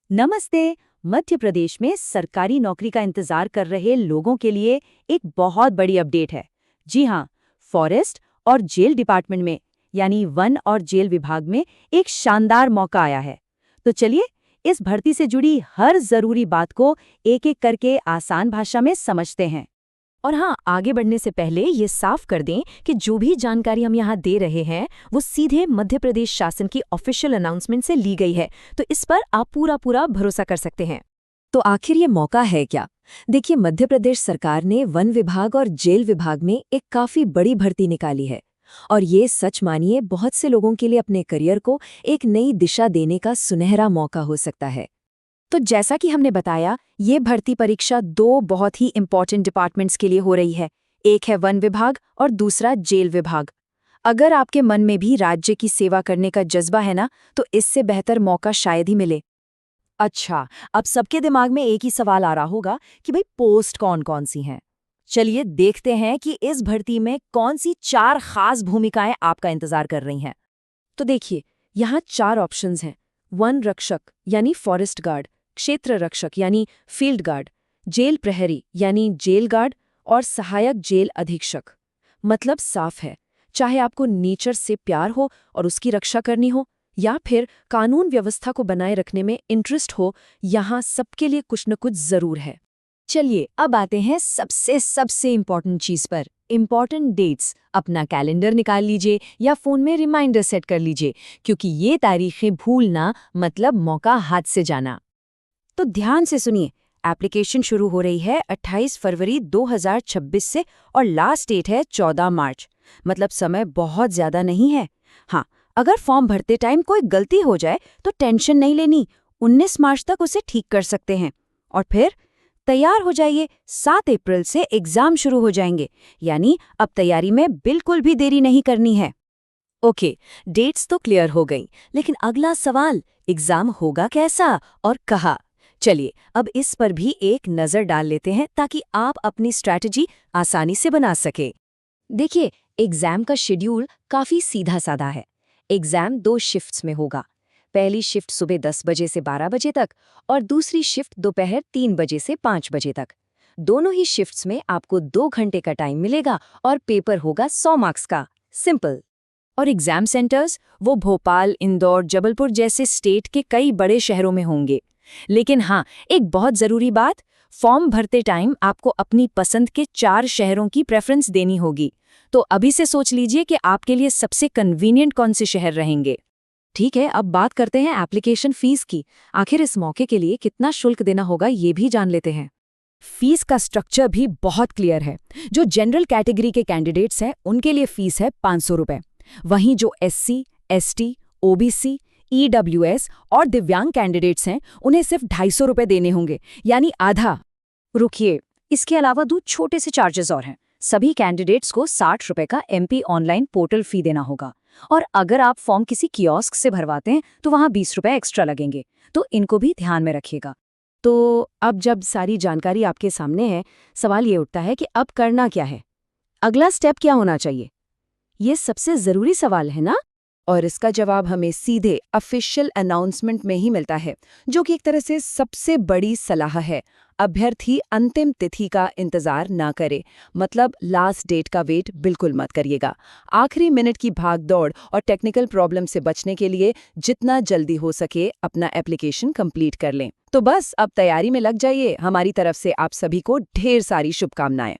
नमस्ते। मध्य प्रदेश में सरकारी नौकरी का इंतजार कर रहे लोगों के लिए एक बहुत बड़ी अपडेट है। जी हाँ, फॉरेस्ट और जेल डिपार्टमेंट में यानी वन और जेल विभाग में एक शानदार मौका आया है। तो चलिए इस भर्ती से जुड़ी हर जरूरी बात को एक-एक करके आसान भाषा में समझते हैं। और हाँ, आगे बढ़ने से पहले ये साफ कर दें कि जो भी जानकारी हम यहाँ दे रहे हैं वो सीधे मध्य प्रदेश शासन की ऑफिशियल अनाउंसमेंट से ली गई है, तो इस पर आप पूरा भरोसा कर सकते हैं। तो आखिर ये मौका है क्या? देखिए, मध्य प्रदेश सरकार ने वन विभाग और जेल विभाग में एक काफी बड़ी भर्ती निकाली है। और ये सच मानिए बहुत से लोगों के लिए अपने करियर को एक नई दिशा देने का सुनहरा मौका हो सकता है। तो जैसा कि हमने बताया, ये भर्ती परीक्षा दो बहुत ही इंपॉर्टेंट डिपार्टमेंट्स के लिए हो रही है। एक है वन विभाग और दूसरा जेल विभाग। अगर आपके मन में भी राज्य की सेवा करने का जज्बा है ना, तो इससे बेहतर मौका शायद ही मिले। अच्छा, अब सबके दिमाग में एक ही सवाल आ रहा होगा कि भाई पोस्ट कौन कौन सी हैं। चलिए देखते हैं कि इस भर्ती में कौन सी 4 खास भूमिकाएं आपका इंतजार कर रही हैं। तो देखिए, यहाँ 4 ऑप्शंस हैं। वन रक्षक यानी फॉरेस्ट गार्ड, क्षेत्र रक्षक यानी फील्ड गार्ड, जेल प्रहरी यानी जेल गार्ड और सहायक जेल अधीक्षक। मतलब साफ है, चाहे आपको नेचर से प्यार हो और उसकी रक्षा करनी हो, या फिर कानून व्यवस्था को बनाए रखने में इंटरेस्ट हो, यहाँ सबके लिए कुछ न कुछ जरूर है। चलिए अब आते हैं सबसे इम्पॉर्टेंट चीज पर, इम्पॉर्टेंट डेट्स। अपना कैलेंडर निकाल लीजिए या फोन में रिमाइंडर सेट कर लीजिए, क्योंकि ये तारीखें भूलना मतलब मौका हाथ से जाना। तो ध्यान से सुनिए, एप्लीकेशन शुरू हो रही है 28 फरवरी 2026 से और लास्ट डेट है 14 मार्च। मतलब समय बहुत ज्यादा नहीं है। हाँ, अगर फॉर्म भरते टाइम कोई गलती हो जाए तो टेंशन नहीं लेनी, 19 मार्च तक उसे ठीक कर सकते हैं। और फिर तैयार हो जाइए, 7 अप्रैल से एग्जाम शुरू हो जाएंगे, यानी अब तैयारी में बिल्कुल भी देरी नहीं करनी है। ओके, डेट्स तो क्लियर हो गई, लेकिन अगला सवाल, एग्जाम होगा कैसा और कहाँ? चलिए अब इस पर भी एक नज़र डाल लेते हैं ताकि आप अपनी स्ट्रैटेजी आसानी से बना सके। देखिए, एग्जाम का शेड्यूल काफ़ी सीधा साधा है। एग्जाम 2 शिफ्ट्स में होगा। पहली शिफ्ट सुबह 10 बजे से 12 बजे तक और दूसरी शिफ्ट दोपहर 3 बजे से 5 बजे तक। दोनों ही शिफ्ट्स में आपको 2 घंटे का टाइम मिलेगा और पेपर होगा 100 मार्क्स का। सिंपल। और एग्जाम सेंटर्स वो भोपाल, इंदौर, जबलपुर जैसे स्टेट के कई बड़े शहरों में होंगे। लेकिन हाँ, एक बहुत ज़रूरी बात, फॉर्म भरते टाइम आपको अपनी पसंद के 4 शहरों की प्रेफरेंस देनी होगी। तो अभी से सोच लीजिए कि आपके लिए सबसे कन्वीनियंट कौन से शहर रहेंगे। ठीक है, अब बात करते हैं एप्लीकेशन फीस की। आखिर इस मौके के लिए कितना शुल्क देना होगा ये भी जान लेते हैं। फीस का स्ट्रक्चर भी बहुत क्लियर है। जो जनरल कैटेगरी के कैंडिडेट्स हैं उनके लिए फीस है 500 रुपये। वहीं जो SC, ST, OBC, EWS और दिव्यांग कैंडिडेट्स हैं उन्हें सिर्फ 250 रुपये देने होंगे, यानी आधा। रुकिए, इसके अलावा 2 छोटे से चार्जेस और हैं। सभी कैंडिडेट्स को 60 रुपये का MP ऑनलाइन पोर्टल फी देना होगा। और अगर आप फॉर्म किसी कियोस्क से भरवाते हैं तो वहाँ 20 रुपये एक्स्ट्रा लगेंगे। तो इनको भी ध्यान में रखिएगा। तो अब जब सारी जानकारी आपके सामने है, सवाल ये उठता है कि अब करना क्या है, अगला स्टेप क्या होना चाहिए। ये सबसे ज़रूरी सवाल है ना, और इसका जवाब हमें सीधे ऑफिशियल अनाउंसमेंट में ही मिलता है, जो कि एक तरह से सबसे बड़ी सलाह है। अभ्यर्थी अंतिम तिथि का इंतजार ना करे, मतलब लास्ट डेट का वेट बिल्कुल मत करिएगा। आखिरी मिनट की भाग दौड़ और टेक्निकल प्रॉब्लम से बचने के लिए जितना जल्दी हो सके अपना एप्लीकेशन कंप्लीट कर लें। तो बस अब तैयारी में लग जाइए। हमारी तरफ से आप सभी को ढेर सारी शुभकामनाएं।